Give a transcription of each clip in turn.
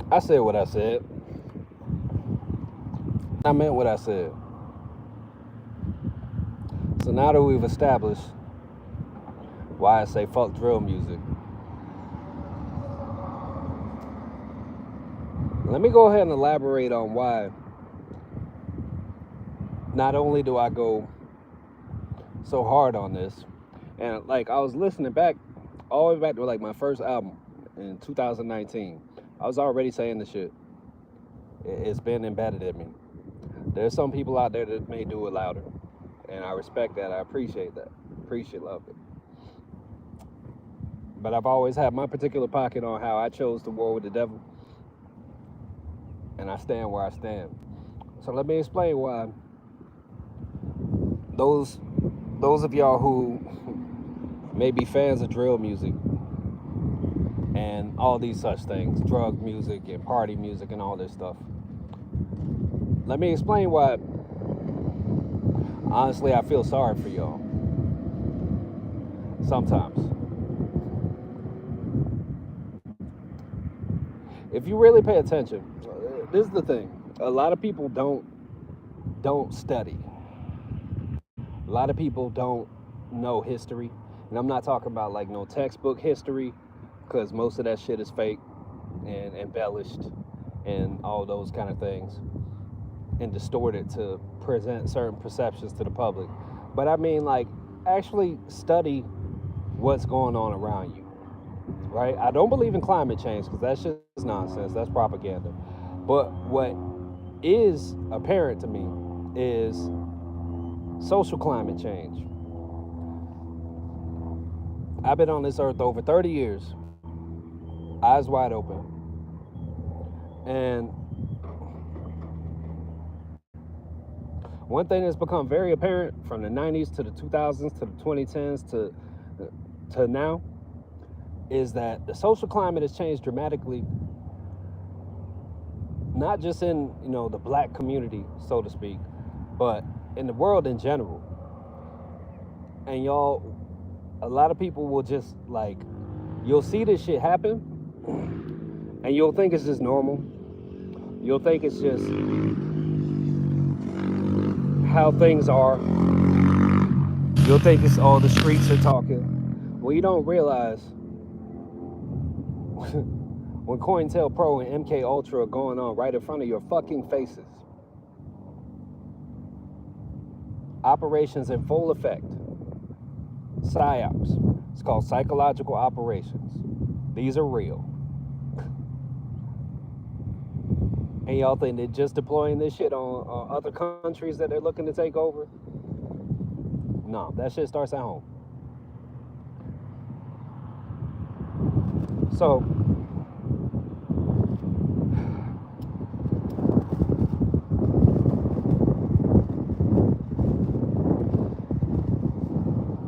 I said what I said. I meant what I said. So now that we've established why I say fuck drill music, let me go ahead and elaborate on why not only do I go so hard on this, and like I was listening back all the way back to like my first album in 2019. I was already saying the shit. It's been embedded in me. There's some people out there that may do it louder, and I respect that. I appreciate that. Love it. But I've always had my particular pocket on how I chose to war with the devil, and I stand where I stand. So let me explain why those of y'all who may be fans of drill music and all these such things, drug music and party music and all this stuff, let me explain why honestly I feel sorry for y'all sometimes. If you really pay attention, this is the thing. A lot of people don't study. A lot of people don't know history. And I'm not talking about like no textbook history, because most of that shit is fake and embellished and all those kind of things and distorted to present certain perceptions to the public. But I mean, like, actually study what's going on around you, right? I don't believe in climate change because that's just nonsense. That's propaganda. But what is apparent to me is social climate change. I've been on this earth over 30 years, eyes wide open. And one thing that's become very apparent from the 90s to the 2000s to the 2010s to now is that the social climate has changed dramatically, not just in, you know, the black community, so to speak, but in the world in general. And y'all, a lot of people will just like, you'll see this shit happen and you'll think it's just normal. You'll think it's just how things are. You'll think it's all the streets are talking. Well, you don't realize when COINTELPRO and MK Ultra are going on right in front of your fucking faces. Operations in full effect. PSYOPs. It's called psychological operations. These are real. And y'all think they're just deploying this shit on other countries that they're looking to take over? No, that shit starts at home. So,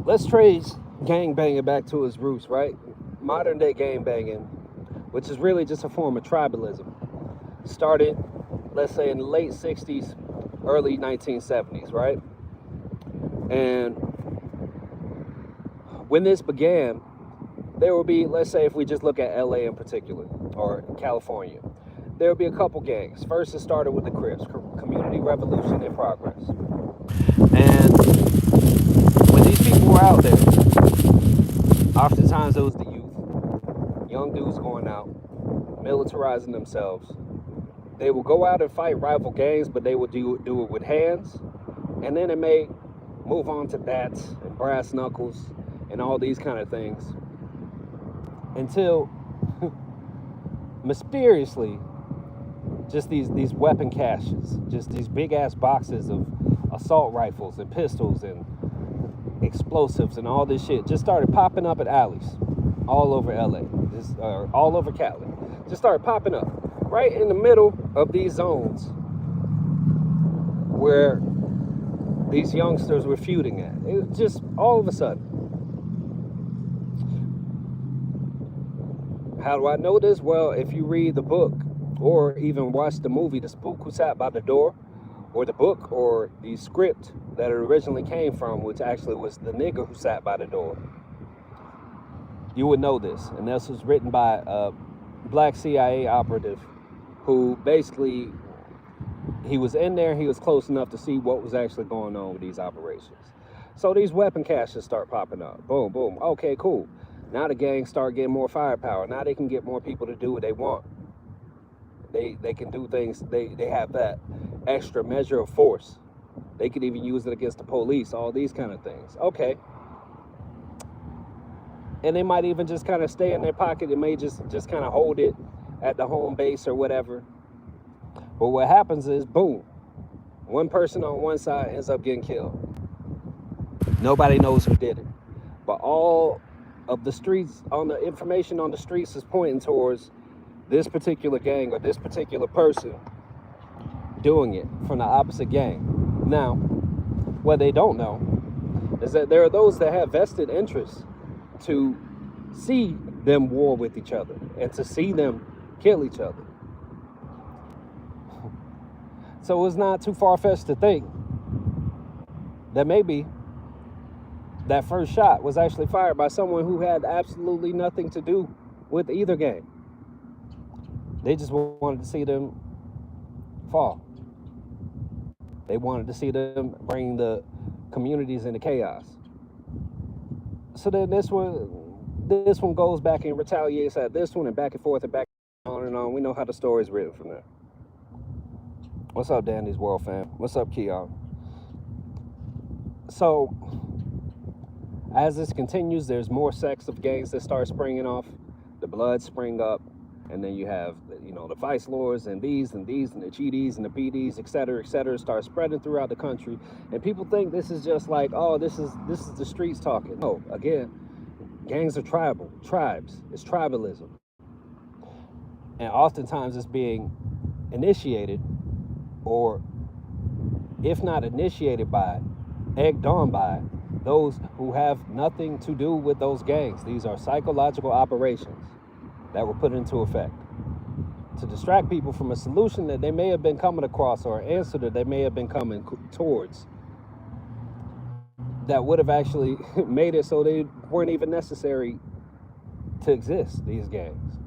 let's trace gangbanging back to its roots, right? Modern day gangbanging, which is really just a form of tribalism, started, let's say, in the late 60s, early 1970s, right? And when this began, there will be, let's say, if we just look at LA in particular, or California, there will be a couple gangs. First, it started with the Crips, Community Revolution in Progress. And when these people were out there, oftentimes it was the youth, young dudes going out, militarizing themselves. They will go out and fight rival gangs, but they will do it with hands. And then it may move on to bats and brass knuckles and all these kind of things, until mysteriously, just these weapon caches, just these big ass boxes of assault rifles and pistols and explosives and all this shit just started popping up at alleys all over LA, just all over Cali. Just started popping up right in the middle of these zones where these youngsters were feuding at. It just all of a sudden. How do I know this? Well, if you read the book or even watch the movie The Spook Who Sat by the Door, or the book or the script that it originally came from, which actually was The Nigger Who Sat by the Door, you would know this. And this was written by a black CIA operative who basically, he was in there, he was close enough to see what was actually going on with these operations. So these weapon caches start popping up. Boom, boom. Okay, cool. Now the gangs start getting more firepower. Now they can get more people to do what they want. They can do things, they have that extra measure of force. They could even use it against the police, all these kind of things. Okay. And they might even just kind of stay in their pocket. They may just kind of hold it at the home base or whatever. But what happens is, boom, one person on one side ends up getting killed. Nobody knows who did it. But all of the streets, on the information on the streets is pointing towards this particular gang or this particular person doing it from the opposite gang. Now, what they don't know is that there are those that have vested interests to see them war with each other and to see them kill each other. So it's not too far-fetched to think that maybe that first shot was actually fired by someone who had absolutely nothing to do with either gang. They just wanted to see them fall. They wanted to see them bring the communities into chaos. So then this one goes back and retaliates at this one, and back and forth and back on and on. We know how the story's written from there. What's up, Danny's World fam? What's up, Keon? So as this continues, there's more sects of gangs that start springing off. The Bloods spring up, and then you have, you know, the Vice Lords and these and the GDs and the PDs, et cetera, start spreading throughout the country. And people think this is just like, oh, this is the streets talking. No, again, gangs are tribes. It's tribalism. And oftentimes it's being initiated, or if not initiated by, egged on by those who have nothing to do with those gangs. These are psychological operations that were put into effect to distract people from a solution that they may have been coming across, or an answer that they may have been coming towards, that would have actually made it so they weren't even necessary to exist, these gangs.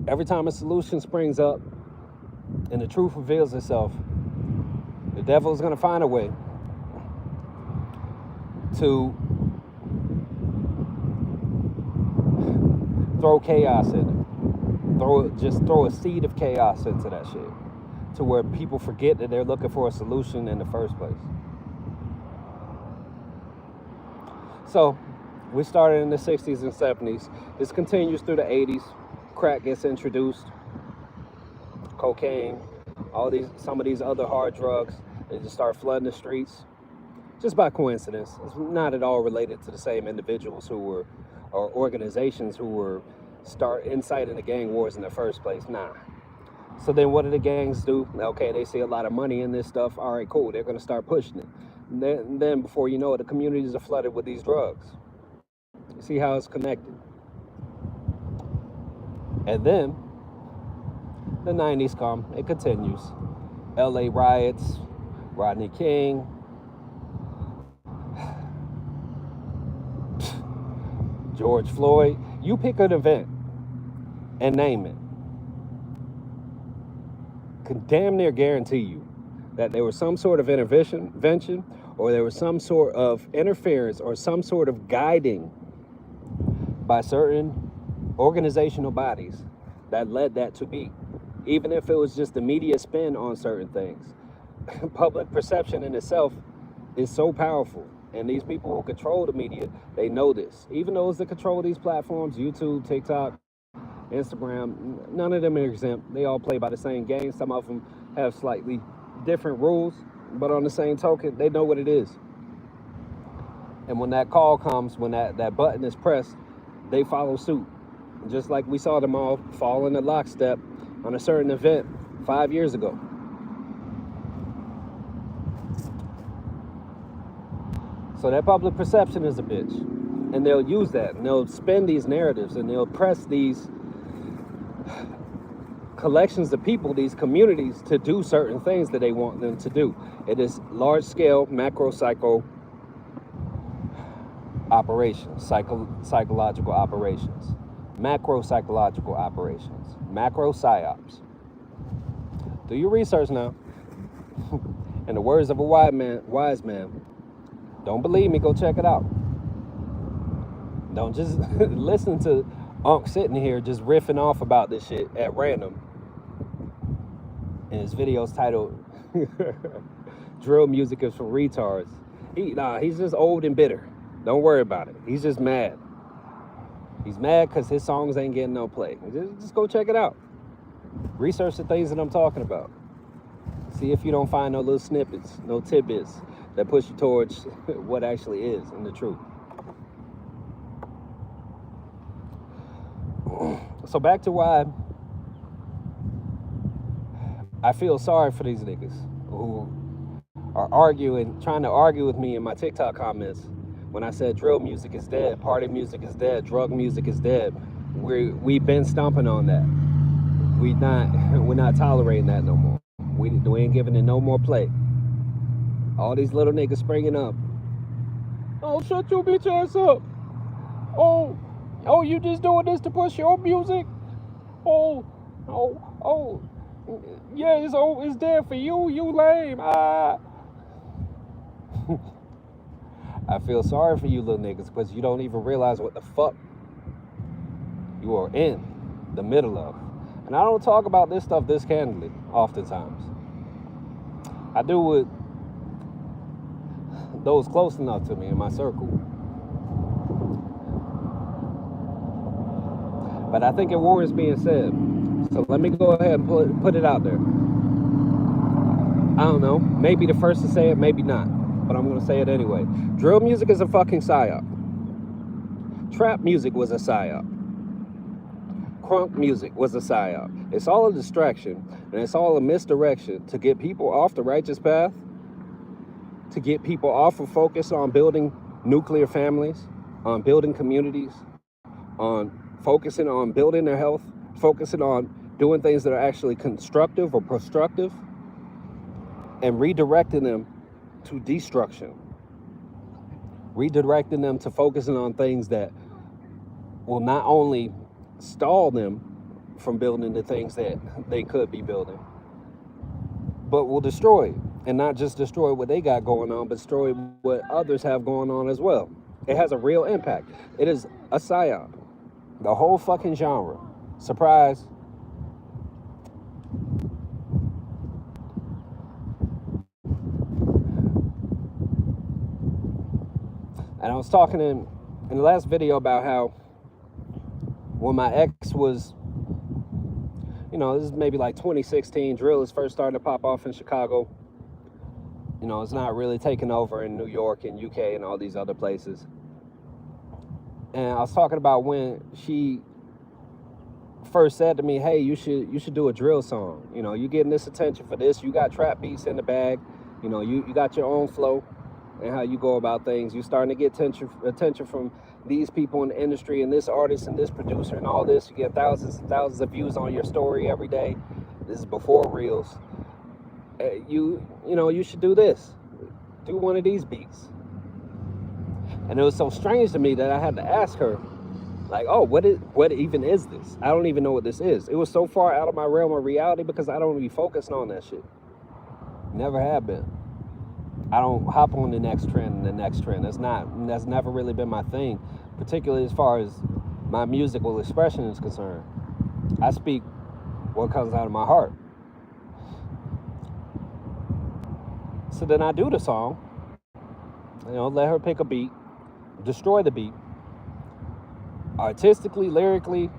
Every time a solution springs up and the truth reveals itself, the devil is going to find a way to throw chaos in it. Just throw a seed of chaos into that shit, to where people forget that they're looking for a solution in the first place. So we started in the 60s and 70s. This continues through the 80s. Crack gets introduced, cocaine, some of these other hard drugs. They just start flooding the streets, just by coincidence. It's not at all related to the same individuals who were, or organizations who were inciting the gang wars in the first place. Nah. So then what do the gangs do? Okay, they see a lot of money in this stuff. All right, cool. They're going to start pushing it. And then before you know it, the communities are flooded with these drugs. You see how it's connected? And then the 90s come. It continues. LA riots, Rodney King, George Floyd. You pick an event and name it. Can damn near guarantee you that there was some sort of intervention, or there was some sort of interference, or some sort of guiding by certain organizational bodies that led that to be. Even if it was just the media spin on certain things. Public perception in itself is so powerful. And these people who control the media, they know this. Even those that control these platforms, YouTube, TikTok, Instagram, none of them are exempt. They all play by the same game. Some of them have slightly different rules, but on the same token, they know what it is. And when that call comes, when that button is pressed, they follow suit. Just like we saw them all fall in the lockstep on a certain event 5 years ago. So that public perception is a bitch. And they'll use that, and they'll spin these narratives, and they'll press these collections of people, these communities, to do certain things that they want them to do. It is large-scale macro psycho operations, psychological operations. macro psychological operations, macro psyops. Do your research now. In the words of a wise man, don't believe me, go check it out. Don't just listen to Unc sitting here just riffing off about this shit at random. And his video's titled Drill Music is for Retards. He's just old and bitter. Don't worry about it. He's just mad. He's mad because his songs ain't getting no play. Just go check it out. Research the things that I'm talking about. See if you don't find no little snippets, no tidbits that push you towards what actually is and the truth. So back to why I feel sorry for these niggas who are trying to argue with me in my TikTok comments when I said drill music is dead, party music is dead, drug music is dead. We've been stomping on that. We're not tolerating that no more. We ain't giving it no more play. All these little niggas springing up. Oh, shut your bitch ass up. Oh, you just doing this to push your music? Oh, yeah, it's dead for you. You lame. I feel sorry for you little niggas because you don't even realize what the fuck you are in the middle of. And I don't talk about this stuff this candidly oftentimes. I do with those close enough to me in my circle. But I think it warrants being said. So let me go ahead and put it out there. I don't know. Maybe the first to say it, maybe not. But I'm going to say it anyway. Drill music is a fucking psyop. Trap music was a psyop. Crunk music was a psyop. It's all a distraction, and it's all a misdirection to get people off the righteous path, to get people off of focus on building nuclear families, on building communities, on focusing on building their health, focusing on doing things that are actually constructive or constructive, and redirecting them to destruction. Redirecting them to focusing on things that will not only stall them from building the things that they could be building, but will destroy, and not just destroy what they got going on, but destroy what others have going on as well. It has a real impact. It is a psyop. The whole fucking genre. Surprise. And I was talking in the last video about how when my ex was, this is maybe like 2016, drill is first starting to pop off in Chicago. It's not really taking over in New York and UK and all these other places. And I was talking about when she first said to me, hey, you should do a drill song. You getting this attention for this. You got trap beats in the bag. You got your own flow and how you go about things. You starting to get attention from these people in the industry and this artist and this producer and all this. You get thousands and thousands of views on your story every day. This is before Reels. You should do this. Do one of these beats. And it was so strange to me that I had to ask her, like, oh, what even is this? I don't even know what this is. It was so far out of my realm of reality because I don't be focused on that shit. Never have been. I don't hop on the next trend and the next trend. That's never really been my thing, particularly as far as my musical expression is concerned. I speak what comes out of my heart. So then I do the song, let her pick a beat, destroy the beat, artistically, lyrically,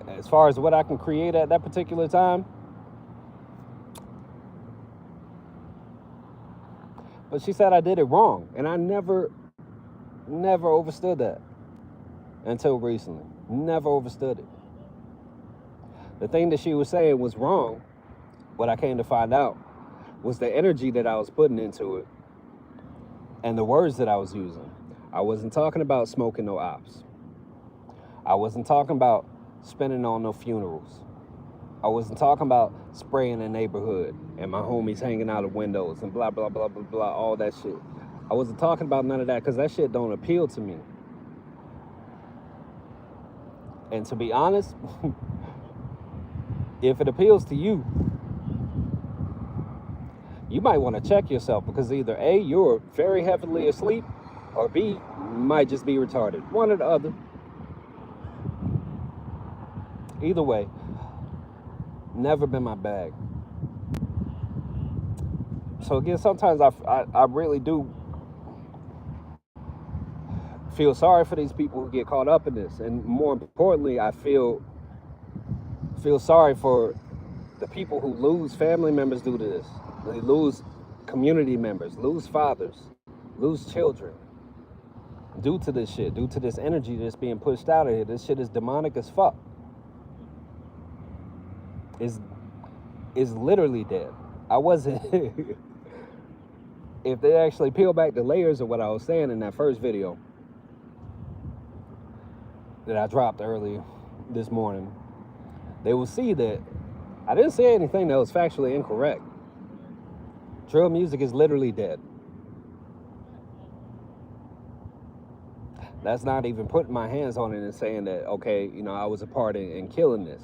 as far as what I can create at that particular time. But she said I did it wrong, and I never understood that until recently. Never understood it. The thing that she was saying was wrong. What I came to find out was the energy that I was putting into it and the words that I was using. I wasn't talking about smoking no ops. I wasn't talking about spending on no funerals. I wasn't talking about spraying the neighborhood and my homies hanging out of windows and blah, blah, blah, blah, blah, all that shit. I wasn't talking about none of that because that shit don't appeal to me. And to be honest, if it appeals to you, you might want to check yourself, because either A, you're very heavily asleep, or B, you might just be retarded. One or the other. Either way, never been my bag. So again, sometimes I really do feel sorry for these people who get caught up in this. And more importantly, I feel sorry for the people who lose family members due to this. They lose community members, lose fathers, lose children due to this shit, due to this energy that's being pushed out of here. This shit is demonic as fuck. Is literally dead. I wasn't if they actually peel back the layers of what I was saying in that first video that I dropped earlier this morning, they will see that I didn't say anything that was factually incorrect. Drill music is literally dead. That's not even putting my hands on it and saying that, okay, you know, I was a part in killing this,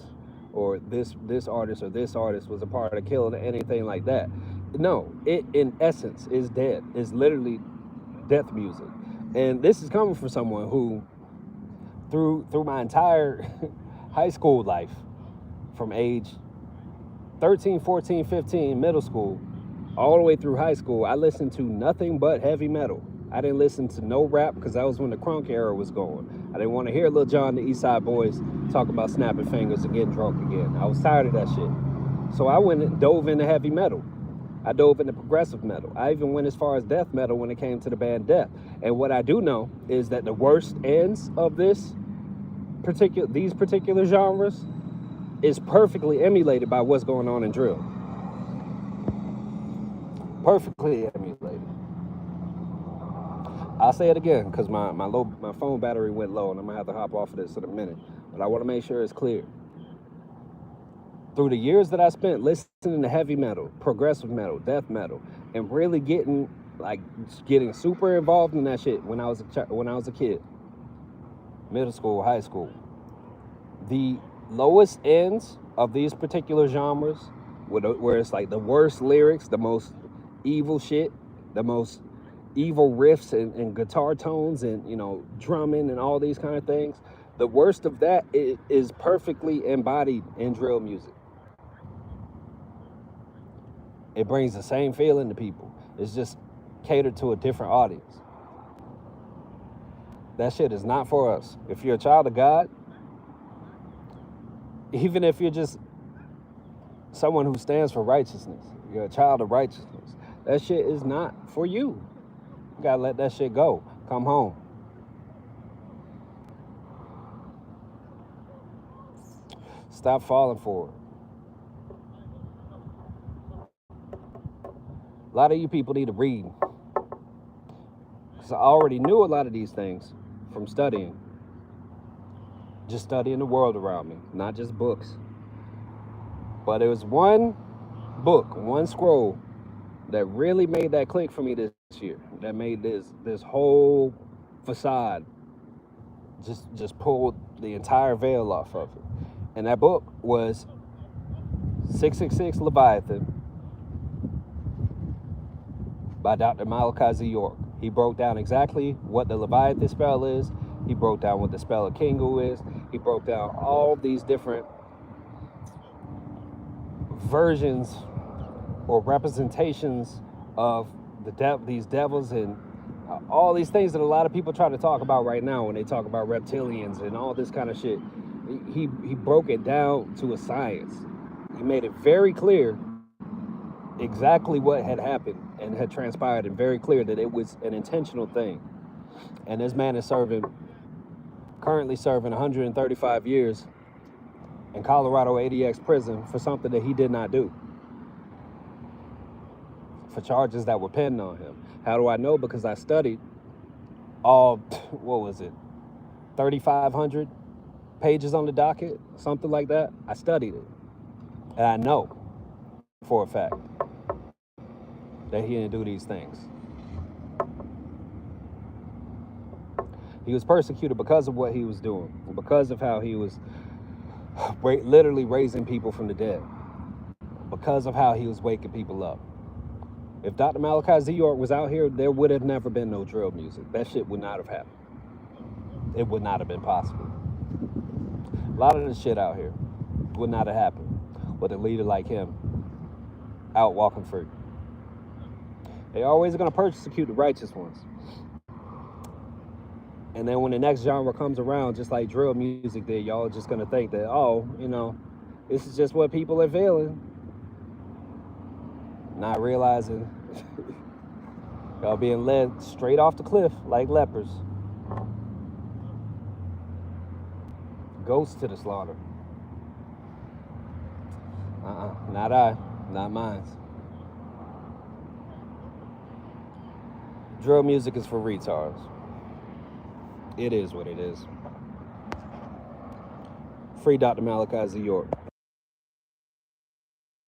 or this artist or this artist was a part of killing anything like that. No, it in essence is dead. It's literally death music. And this is coming from someone who through my entire high school life, from age 13, 14, 15, middle school, all the way through high school, I listened to nothing but heavy metal. I didn't listen to no rap, because that was when the crunk era was going. I didn't want to hear Lil Jon, the East Side Boys, talk about snapping fingers and getting drunk again. I was tired of that shit. So I went and dove into heavy metal. I dove into progressive metal. I even went as far as death metal when it came to the band Death. And what I do know is that the worst ends of these particular genres is perfectly emulated by what's going on in drill. Perfectly emulated. I'll say it again, because my phone battery went low, and I'm gonna have to hop off of this in a minute. But I want to make sure it's clear. Through the years that I spent listening to heavy metal, progressive metal, death metal, and really getting super involved in that shit when I was a kid, middle school, high school, the lowest ends of these particular genres, where it's like the worst lyrics, the most evil shit, the most evil riffs and guitar tones and, you know, drumming and all these kind of things, the worst of that is perfectly embodied in drill music. It brings the same feeling to people. It's just catered to a different audience. That shit is not for us. If you're a child of God, even if you're just someone who stands for righteousness, you're a child of righteousness, that shit is not for you. You gotta let that shit go. Come home. Stop falling for it. A lot of you people need to read, because I already knew a lot of these things from studying. Just studying the world around me, not just books. But it was one book, one scroll, that really made that click for me this year. That made this whole facade just pulled the entire veil off of it. And that book was 666 Leviathan by Dr. Malachi Z. York. He broke down exactly what the Leviathan spell is. He broke down what the spell of Kingu is. He broke down all these different versions or representations of these devils and all these things that a lot of people try to talk about right now when they talk about reptilians and all this kind of shit. He broke it down to a science. He made it very clear exactly what had happened and had transpired, and very clear that it was an intentional thing. And this man is currently serving 135 years in Colorado ADX prison for something that he did not do, for charges that were pinned on him. How do I know? Because I studied all, 3,500 pages on the docket, something like that. I studied it, and I know for a fact that he didn't do these things. He was persecuted because of what he was doing, because of how he was literally raising people from the dead, because of how he was waking people up. If Dr. Malachi Z. York was out here, there would have never been no drill music. That shit would not have happened. It would not have been possible. A lot of this shit out here would not have happened with a leader like him out walking free. They're always going to persecute the righteous ones. And then when the next genre comes around, just like drill music did, y'all are just going to think that, oh, you know, this is just what people are feeling. Not realizing y'all being led straight off the cliff like lepers. Goats to the slaughter. Not I, not mine. Drill music is for retards. It is what it is. Free Dr. Malachi Z. York.